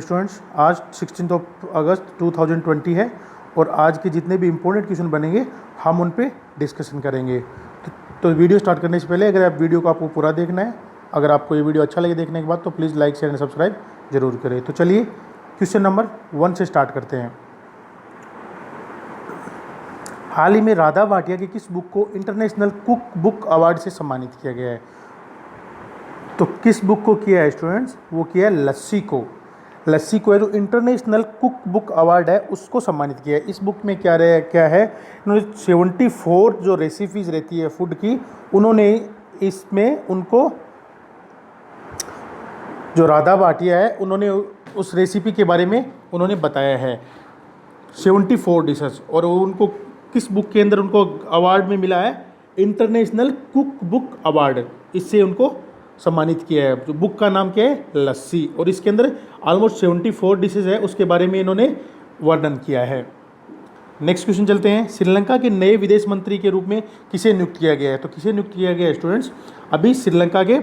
Students, आज 16 अगस्त 2020 है और आज के जितने भी इम्पोर्टेंट क्वेश्चन बनेंगे हम उन पे डिस्कशन करेंगे। तो वीडियो स्टार्ट करने से पहले अगर आप वीडियो को आपको पूरा देखना है, अगर आपको ये वीडियो अच्छा लगे देखने के बाद तो please like share and subscribe जरूर करें। तो चलिए क्वेश्चन नंबर 1 से स्टार्ट करते हैं। हाल ही में राधा भाटिया की किस बुक को इंटरनेशनल कुक बुक अवार्ड से सम्मानित किया गया है? तो किस बुक को किया है स्टूडेंट्स? वो किया है लस्सी को है जो इंटरनेशनल कुक बुक अवार्ड है उसको सम्मानित किया है। इस बुक में क्या है इन्होंने 74 जो रेसिपीज़ रहती है फूड की, उन्होंने इसमें उनको जो राधा भाटिया है उन्होंने उस रेसिपी के बारे में उन्होंने बताया है 74 डिशेस, और उनको किस बुक के अंदर उनको अवार्ड में मिला है? इंटरनेशनल कुक बुक अवार्ड, इससे उनको सम्मानित किया है। जो बुक का नाम क्या है? लस्सी, और इसके अंदर ऑलमोस्ट 74 डिशेज है उसके बारे में इन्होंने वर्णन किया है। नेक्स्ट क्वेश्चन चलते हैं। श्रीलंका के नए विदेश मंत्री के रूप में किसे नियुक्त किया गया है? तो किसे नियुक्त किया गया है स्टूडेंट्स? अभी श्रीलंका के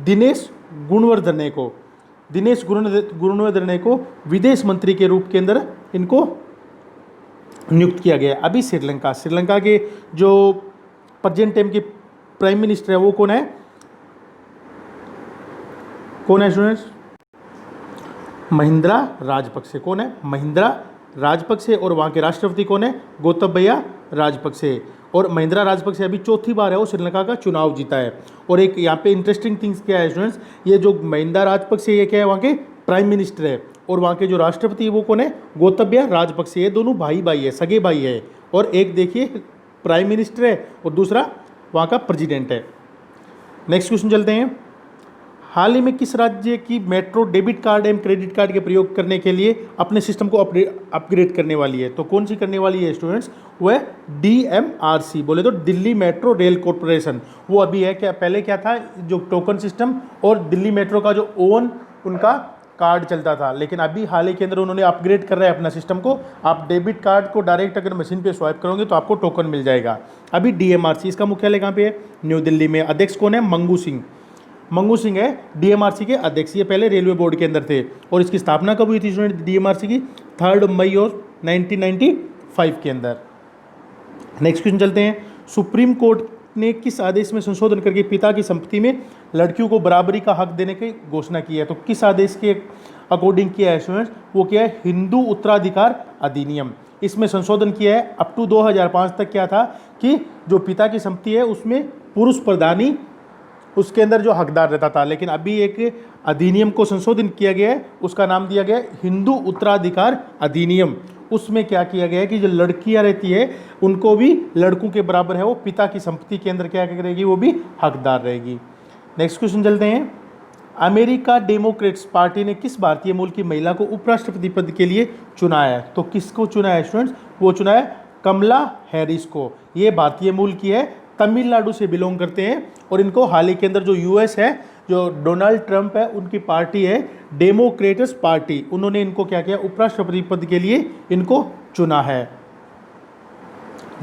दिनेश गुणवर्धने को विदेश मंत्री के रूप के अंदर इनको नियुक्त किया गया है। अभी श्रीलंका के जो प्रेजेंट टाइम के प्राइम मिनिस्टर है वो कौन है स्टूडेंट्स? महिंद्रा राजपक्षे। कौन है? महिंद्रा राजपक्षे। और वहाँ के राष्ट्रपति कौन है? गोतबया राजपक्षे। और महिंद्रा राजपक्षे अभी चौथी बार है वो श्रीलंका का चुनाव जीता है। और एक यहाँ पे इंटरेस्टिंग थिंग्स क्या है स्टूडेंट्स, ये जो महिंद्रा राजपक्षे ये क्या है? वहाँ के प्राइम मिनिस्टर है। और वहाँ के जो राष्ट्रपति है वो कौन है? गोतबया राजपक्षे। ये दोनों भाई है, सगे भाई है। और एक देखिए प्राइम मिनिस्टर है और दूसरा वहाँ का प्रेसिडेंट है। नेक्स्ट क्वेश्चन चलते हैं। हाल ही में किस राज्य की मेट्रो डेबिट कार्ड एवं क्रेडिट कार्ड के प्रयोग करने के लिए अपने सिस्टम को अपग्रेड करने वाली है? तो कौन सी करने वाली है स्टूडेंट्स? वो है DMRC, बोले तो दिल्ली मेट्रो रेल कॉरपोरेशन। वो अभी है क्या? पहले क्या था, जो टोकन सिस्टम और दिल्ली मेट्रो का जो ओन उनका कार्ड चलता था, लेकिन अभी हाल ही के अंदर उन्होंने अपग्रेड कर रहा है अपना सिस्टम को। आप डेबिट कार्ड को डायरेक्ट अगर मशीन पे स्वाइप करोगे तो आपको टोकन मिल जाएगा। अभी DMRC, इसका मुख्यालय कहाँ पे है? न्यू दिल्ली में। अध्यक्ष कौन है? मंगू सिंह है DMRC के अध्यक्ष। ये पहले रेलवे बोर्ड के अंदर थे। और इसकी स्थापना कब हुई थी स्टूडेंट DMRC की? 3 मई और 1995 के अंदर। नेक्स्ट क्वेश्चन चलते हैं। सुप्रीम कोर्ट ने किस आदेश में संशोधन करके पिता की संपत्ति में लड़कियों को बराबरी का हक देने की घोषणा की है? तो किस आदेश के अकॉर्डिंग किया है स्टूडेंट्स? वो क्या है? हिंदू उत्तराधिकार अधिनियम। इसमें संशोधन किया है। अप टू 2005 तक क्या था कि जो पिता की संपत्ति है उसमें पुरुष प्रधानी उसके अंदर जो हकदार रहता था, लेकिन अभी एक अधिनियम को संशोधन किया गया है, उसका नाम दिया गया है हिंदू उत्तराधिकार अधिनियम। उसमें क्या किया गया है कि जो लड़कियां रहती है उनको भी लड़कों के बराबर है वो पिता की संपत्ति के अंदर क्या करेगी? वो भी हकदार रहेगी। नेक्स्ट क्वेश्चन चलते हैं। अमेरिका डेमोक्रेट्स पार्टी ने किस भारतीय मूल की महिला को उपराष्ट्रपति पद के लिए चुना है? तो किसको चुना है स्टूडेंट्स? वो चुना है कमला हैरिस को। ये भारतीय मूल की है, तमिलनाडु से बिलोंग करते हैं। और इनको हाल ही के अंदर जो US है, जो डोनाल्ड ट्रंप है उनकी पार्टी है डेमोक्रेट्स पार्टी, उन्होंने इनको क्या किया? उपराष्ट्रपति पद के लिए इनको चुना है।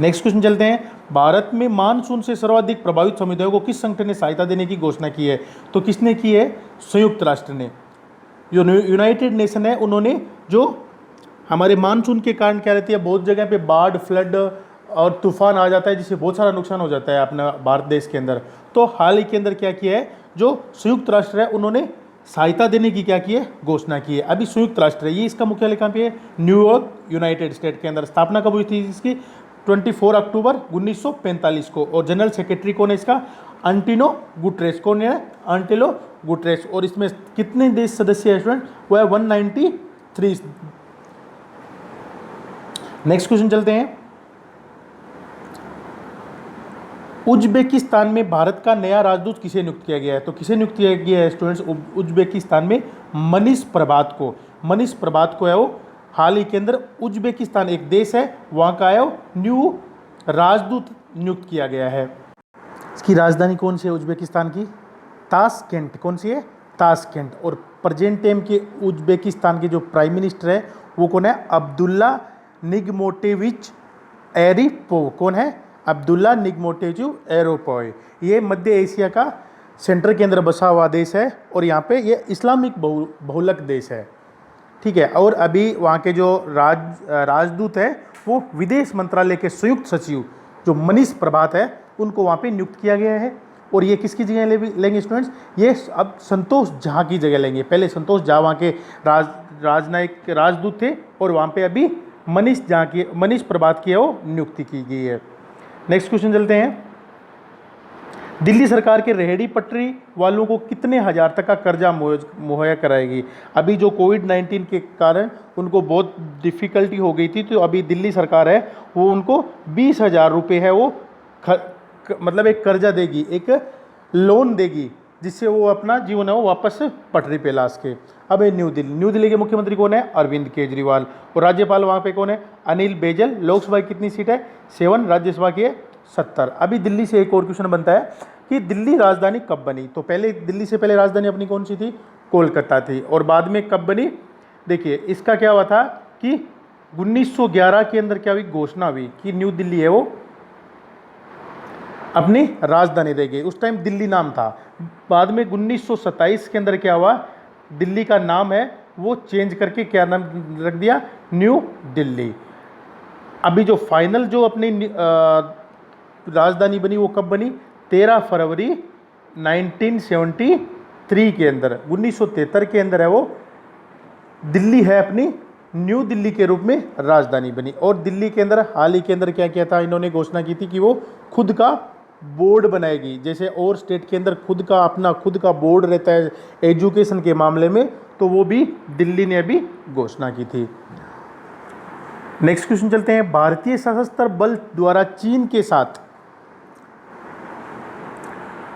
नेक्स्ट क्वेश्चन चलते हैं। भारत में मानसून से सर्वाधिक प्रभावित समुदायों को किस संगठन ने सहायता देने की घोषणा की है? तो किसने की है? संयुक्त राष्ट्र ने। जो यूनाइटेड नेशन है उन्होंने, जो हमारे मानसून के कारण क्या रहती है, बहुत जगह पे बाढ़, फ्लड और तूफान आ जाता है जिससे बहुत सारा नुकसान हो जाता है अपना भारत देश के अंदर। तो हाल ही के अंदर क्या किया है, जो संयुक्त राष्ट्र है उन्होंने सहायता देने की क्या की है? घोषणा की है। अभी संयुक्त राष्ट्र है, ये इसका मुख्यालय कहाँ पे है? न्यूयॉर्क, यूनाइटेड स्टेट के अंदर। स्थापना कब हुई थी इसकी? 24 अक्टूबर 1945 को। और जनरल सेक्रेटरी कौन है इसका? Antonio Guterres. कौन है? Antonio Guterres. और इसमें कितने देश सदस्य है स्टूडेंट? वो है 193। नेक्स्ट क्वेश्चन चलते हैं। उज्बेकिस्तान में भारत का नया राजदूत किसे नियुक्त किया गया है? तो किसे नियुक्त किया गया है स्टूडेंट्स? उज्बेकिस्तान में मनीष प्रभात को है वो हाल ही के अंदर। उज्बेकिस्तान एक देश है, वहाँ का है वो न्यू राजदूत नियुक्त किया गया है। इसकी राजधानी कौन सी है उज्बेकिस्तान की? ताशकेंट। कौन सी है? ताशकेंट। और प्रेजेंट टाइम के उज्बेकिस्तान के जो प्राइम मिनिस्टर है वो कौन है? अब्दुल्ला निगमोटेविच एरिपोव। कौन है? अब्दुल्ला निगमोटेविच एरोपोव। ये मध्य एशिया का सेंटर के अंदर बसा हुआ देश है और यहाँ पे ये इस्लामिक बहुलक देश है। ठीक है। और अभी वहाँ के जो राजदूत है वो विदेश मंत्रालय के संयुक्त सचिव जो मनीष प्रभात है उनको वहाँ पे नियुक्त किया गया है। और ये किसकी जगह लेंगे स्टूडेंट्स, ये अब संतोष झा की जगह लेंगे। पहले संतोष झा वहाँ के राजनयिक राजदूत थे और वहाँ पे अभी मनीष प्रभात की वो नियुक्ति की गई है। नेक्स्ट क्वेश्चन चलते हैं। दिल्ली सरकार के रेहड़ी पटरी वालों को कितने हजार तक का कर्जा मुहैया कराएगी। अभी जो कोविड-19 के कारण उनको बहुत डिफ़िकल्टी हो गई थी, तो अभी दिल्ली सरकार है वो उनको 20,000 रुपये है वो मतलब एक कर्जा देगी, एक लोन देगी, जिससे वो अपना जीवन है वो वापस पटरी पे ला सके। अब ये न्यू दिल्ली के मुख्यमंत्री कौन है, अरविंद केजरीवाल। और राज्यपाल वहाँ पे कौन है, अनिल बैजल। लोकसभा की कितनी सीट है, 7, राज्यसभा की है 70। अभी दिल्ली से एक और क्वेश्चन बनता है कि दिल्ली राजधानी कब बनी। तो पहले दिल्ली से पहले राजधानी अपनी कौन सी थी, कोलकाता थी। और बाद में कब बनी, देखिए इसका क्या हुआ था कि 1911 के अंदर क्या हुई, घोषणा हुई कि न्यू दिल्ली है वो अपनी राजधानी देगी। उस टाइम दिल्ली नाम था। बाद में 1927 के अंदर क्या हुआ, दिल्ली का नाम है वो चेंज करके क्या नाम रख दिया, न्यू दिल्ली। अभी जो फाइनल जो अपनी राजधानी बनी वो कब बनी, 13 फरवरी 1973 के अंदर, 1973 के अंदर है वो दिल्ली है अपनी न्यू दिल्ली के रूप में राजधानी बनी। और दिल्ली के अंदर हाल ही के अंदर क्या किया था, इन्होंने घोषणा की थी कि वो खुद का बोर्ड बनाएगी। जैसे और स्टेट के अंदर खुद का बोर्ड रहता है एजुकेशन के मामले में, तो वो भी दिल्ली ने अभी घोषणा की थी। नेक्स्ट क्वेश्चन चलते हैं। भारतीय सशस्त्र बल द्वारा चीन के साथ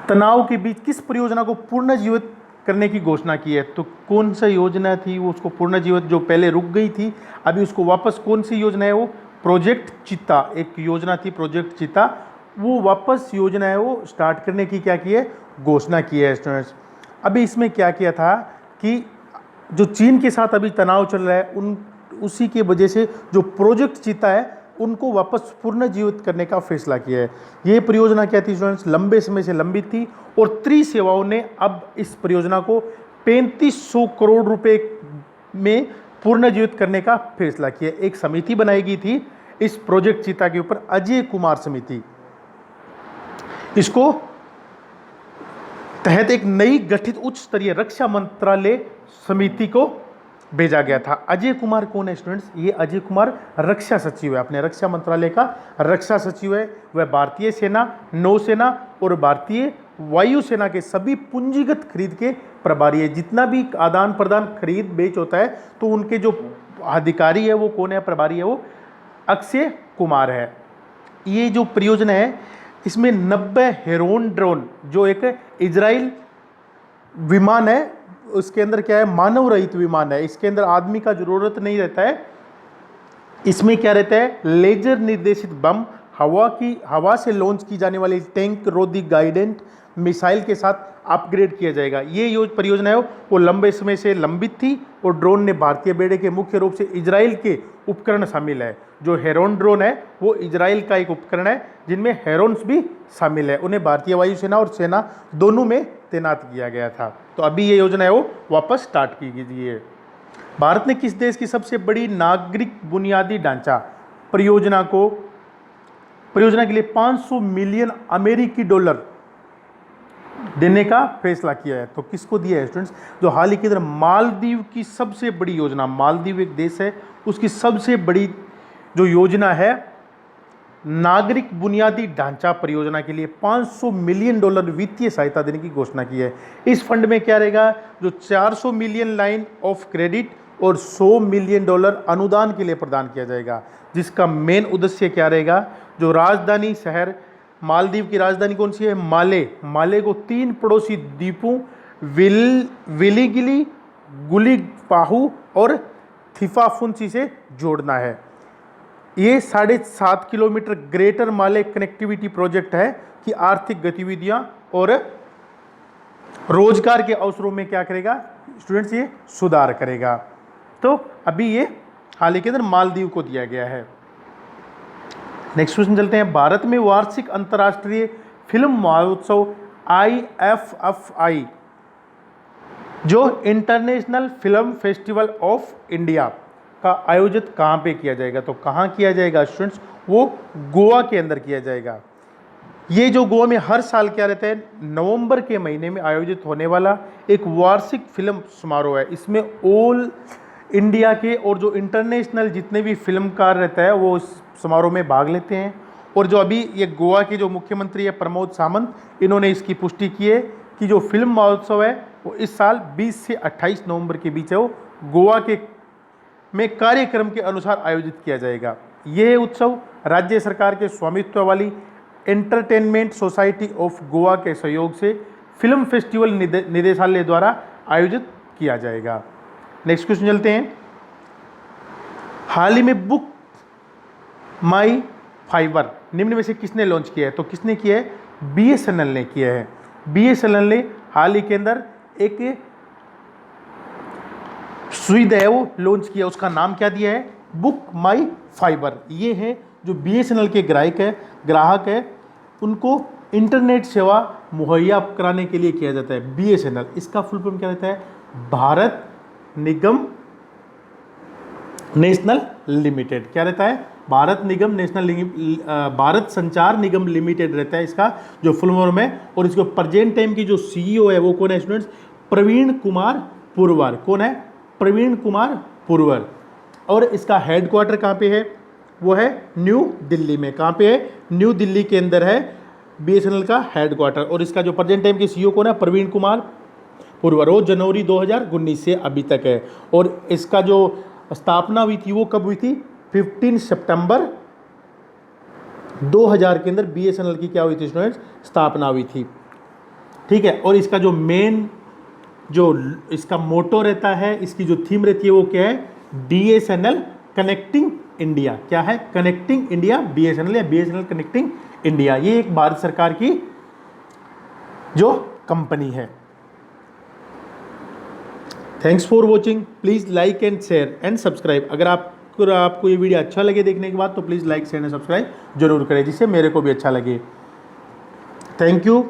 तनाव के बीच किस परियोजना को पुनर्जीवित करने की घोषणा की है। तो कौन सा योजना थी वो, उसको पुनर्जीवित, जो पहले रुक गई थी अभी उसको वापस, कौन सी योजना है वो, प्रोजेक्ट चीता। एक योजना थी प्रोजेक्ट चीता, वो वापस योजना है वो स्टार्ट करने की क्या की है, घोषणा की है स्टूडेंट्स। अभी इसमें क्या किया था कि जो चीन के साथ अभी तनाव चल रहा है उसी के वजह से जो प्रोजेक्ट चीता है उनको वापस पुनर्जीवित करने का फैसला किया है। ये परियोजना क्या थी स्टूडेंट्स, लंबे समय से लंबित थी और त्रिसेवाओं ने अब इस परियोजना को 3500 करोड़ रुपए में पुनर्जीवित करने का फैसला किया। एक समिति बनाई गई थी इस प्रोजेक्ट चीता के ऊपर, अजय कुमार समिति। इसको तहत एक नई गठित उच्च स्तरीय रक्षा मंत्रालय समिति को भेजा गया था। अजय कुमार कौन है स्टूडेंट्स, ये अजय कुमार रक्षा सचिव है, अपने रक्षा मंत्रालय का रक्षा सचिव है। वह भारतीय सेना, नौसेना और भारतीय वायुसेना के सभी पूंजीगत खरीद के प्रभारी है। जितना भी आदान प्रदान खरीद बेच होता है तो उनके जो अधिकारी है वो कौन है, प्रभारी है वो अक्षय कुमार है। ये जो परियोजना है इसमें 90 हेरोन ड्रोन, जो एक इजराइल विमान है, उसके अंदर क्या है, मानव रहित विमान है। इसके अंदर आदमी का जरूरत नहीं रहता है। इसमें क्या रहता है, लेजर निर्देशित बम, हवा से लॉन्च की जाने वाली टैंक रोधी गाइडेंट मिसाइल के साथ अपग्रेड किया जाएगा। ये परियोजना है वो लंबे समय से लंबित थी और ड्रोन ने भारतीय बेड़े के मुख्य रूप से इजराइल के उपकरण शामिल है। जो हेरोन ड्रोन है वो इजराइल का एक उपकरण है जिनमें हेरोन्स भी शामिल है। उन्हें भारतीय वायुसेना और सेना दोनों में तैनात किया गया था। तो अभी ये योजना है वो वापस स्टार्ट की गई है। भारत ने किस देश की सबसे बड़ी नागरिक बुनियादी ढांचा परियोजना के लिए 500 मिलियन अमेरिकी डॉलर देने का फैसला किया है। तो किसको दिया है स्टूडेंट्स, जो हाल ही के अंदर मालदीव की सबसे बड़ी योजना, मालदीव एक देश है, उसकी सबसे बड़ी जो योजना है नागरिक बुनियादी ढांचा परियोजना के लिए 500 मिलियन डॉलर वित्तीय सहायता देने की घोषणा की है। इस फंड में क्या रहेगा, जो 400 मिलियन लाइन ऑफ क्रेडिट और 100 मिलियन डॉलर अनुदान के लिए प्रदान किया जाएगा, जिसका मेन उद्देश्य क्या रहेगा, जो राजधानी शहर, मालदीव की राजधानी कौन सी है, माले को 3 पड़ोसी द्वीपों विलिगिली, गुलिपाहु और थिफाफुंसी से जोड़ना है। ये 7.5 किलोमीटर ग्रेटर माले कनेक्टिविटी प्रोजेक्ट है कि आर्थिक गतिविधियां और रोजगार के अवसरों में क्या करेगा स्टूडेंट्स, ये सुधार करेगा। तो अभी ये हाल ही के अंदर मालदीव को दिया गया है। नेक्स्ट क्वेश्चन चलते हैं। भारत में वार्षिक अंतर्राष्ट्रीय फिल्म महोत्सव IFFI जो international film festival of India का आयोजित कहाँ पे किया जाएगा, तो कहाँ किया जाएगा स्टूडेंट्स, वो गोवा के अंदर किया जाएगा। ये जो गोवा में हर साल क्या रहता है, नवंबर के महीने में आयोजित होने वाला एक वार्षिक फिल्म समारोह है। इसमें ऑल इंडिया के और जो इंटरनेशनल जितने भी फिल्मकार रहता है वो इस समारोह में भाग लेते हैं। और जो अभी ये गोवा के जो मुख्यमंत्री है प्रमोद सावंत, इन्होंने इसकी पुष्टि की है कि जो फिल्म महोत्सव है वो इस साल 20 से 28 नवंबर के बीच है वो गोवा के में कार्यक्रम के अनुसार आयोजित किया जाएगा। यह उत्सव राज्य सरकार के स्वामित्व वाली एंटरटेनमेंट सोसाइटी ऑफ गोवा के सहयोग से फिल्म फेस्टिवल निदेशालय द्वारा आयोजित किया जाएगा। नेक्स्ट क्वेश्चन चलते हैं। हाल ही में बुक माई फाइबर निम्न में से किसने लॉन्च किया है, तो किसने किया है, बीएसएनएल ने किया है। बीएसएनएल ने हाल ही के अंदर एक सुविधा है वो लॉन्च किया, उसका नाम क्या दिया है, बुक माई फाइबर। ये है जो बीएसएनएल के ग्राहक है उनको इंटरनेट सेवा मुहैया कराने के लिए किया जाता है। बीएसएनएल इसका फुल फॉर्म क्या रहता है, भारत निगम नेशनल लिमिटेड। क्या रहता है, भारत निगम नेशनल भारत संचार निगम लिमिटेड रहता है इसका जो फुल फॉर्म है। और इसको प्रेजेंट टाइम की जो सीईओ है वो कौन है स्टूडेंट्स, प्रवीण कुमार पुरवर। कौन है, प्रवीण कुमार पुरवर। और इसका हेडक्वार्टर कहाँ पे है, वो है न्यू दिल्ली में। कहाँ पे है, न्यू दिल्ली के अंदर है बीएसएनएल का हेडक्वार्टर। और इसका जो प्रेजेंट टाइम के सीईओ कौन है, प्रवीण कुमार पुरवर। वो जनवरी 2019 से अभी तक है। और इसका जो स्थापना हुई थी वो कब हुई थी, 15 सितंबर 2000 के अंदर बीएसएनएल की क्या हुई थी स्टूडेंट्स, स्थापना हुई थी। ठीक है। और इसका जो मेन जो इसका मोटो रहता है, इसकी जो थीम रहती है वो क्या है, बीएसएनएल कनेक्टिंग इंडिया। क्या है, कनेक्टिंग इंडिया बीएसएनएल या बीएसएनएल कनेक्टिंग इंडिया। ये एक भारत सरकार की जो कंपनी है। Thanks for watching, please like and share and subscribe. अगर आपको ये वीडियो अच्छा लगे देखने के बाद तो please like share and subscribe जरूर करें जिससे मेरे को भी अच्छा लगे। Thank you.